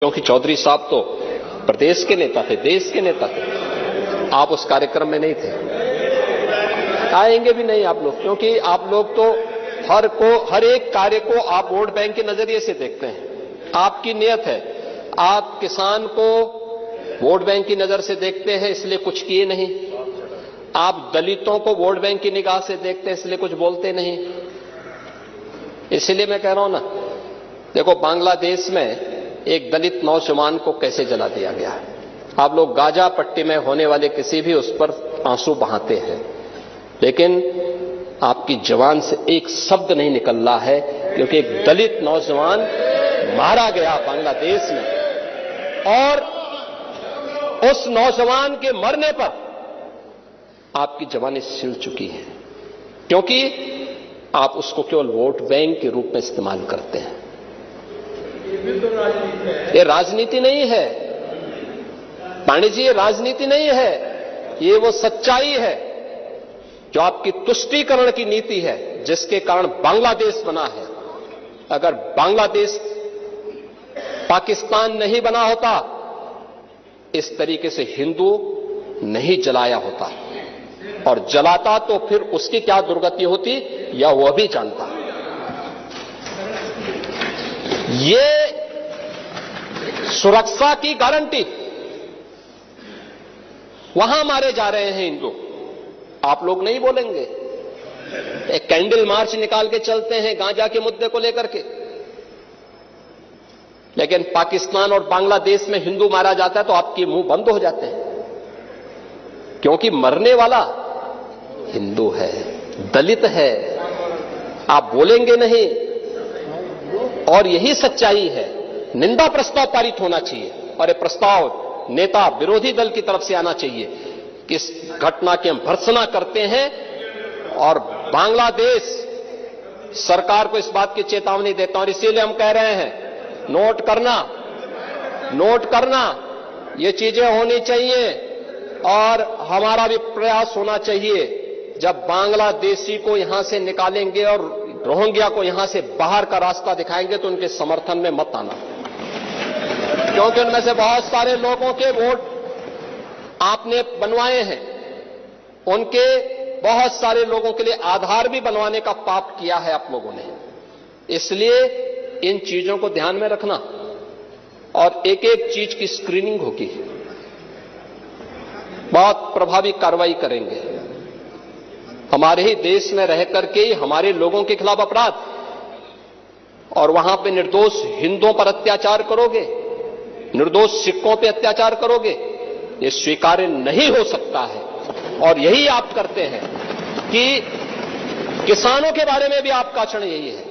क्योंकि चौधरी साहब तो प्रदेश के नेता थे, देश के नेता थे। आप उस कार्यक्रम में नहीं थे, आएंगे भी नहीं आप लोग, क्योंकि आप लोग तो हर एक कार्य को आप वोट बैंक के नजरिए से देखते हैं। आपकी नियत है, आप किसान को वोट बैंक की नजर से देखते हैं, इसलिए कुछ किए नहीं। आप दलितों को वोट बैंक की निगाह से देखते हैं, इसलिए कुछ बोलते नहीं। इसलिए मैं कह रहा हूं ना, देखो बांग्लादेश में एक दलित नौजवान को कैसे जला दिया गया है। आप लोग गाजा पट्टी में होने वाले किसी भी उस पर आंसू बहाते हैं, लेकिन आपकी जबान से एक शब्द नहीं निकल रहा है, क्योंकि एक दलित नौजवान मारा गया बांग्लादेश में, और उस नौजवान के मरने पर आपकी जबानें सिल चुकी हैं, क्योंकि आप उसको केवल वोट बैंक के रूप में इस्तेमाल करते हैं। ये राजनीति नहीं है पांडे जी, ये राजनीति नहीं है, ये वो सच्चाई है जो आपकी तुष्टीकरण की नीति है, जिसके कारण बांग्लादेश बना है। अगर बांग्लादेश पाकिस्तान नहीं बना होता, इस तरीके से हिंदू नहीं जलाया होता, और जलाता तो फिर उसकी क्या दुर्गति होती यह वह भी जानता। ये सुरक्षा की गारंटी, वहां मारे जा रहे हैं हिंदू, आप लोग नहीं बोलेंगे। एक कैंडल मार्च निकाल के चलते हैं गांजा के मुद्दे को लेकर के, लेकिन पाकिस्तान और बांग्लादेश में हिंदू मारा जाता है तो आपके मुंह बंद हो जाते हैं, क्योंकि मरने वाला हिंदू है, दलित है, आप बोलेंगे नहीं। और यही सच्चाई है। निंदा प्रस्ताव पारित होना चाहिए, और यह प्रस्ताव नेता विरोधी दल की तरफ से आना चाहिए कि इस घटना की हम भर्त्सना करते हैं, और बांग्लादेश सरकार को इस बात की चेतावनी देता हूं। और इसीलिए हम कह रहे हैं, नोट करना, ये चीजें होनी चाहिए, और हमारा भी प्रयास होना चाहिए। जब बांग्लादेशी को यहां से निकालेंगे और रोहिंग्या को यहां से बाहर का रास्ता दिखाएंगे, तो उनके समर्थन में मत आना, क्योंकि उनमें से बहुत सारे लोगों के वोट आपने बनवाए हैं, उनके बहुत सारे लोगों के लिए आधार भी बनवाने का पाप किया है आप लोगों ने। इसलिए इन चीजों को ध्यान में रखना, और एक एक चीज की स्क्रीनिंग होगी, बहुत प्रभावी कार्रवाई करेंगे। हमारे ही देश में रह करके ही हमारे लोगों के खिलाफ अपराध, और वहां पे निर्दोष हिंदुओं पर अत्याचार करोगे, निर्दोष सिखों पे अत्याचार करोगे, ये स्वीकार्य नहीं हो सकता है। और यही आप करते हैं कि किसानों के बारे में भी आपका आचरण यही है।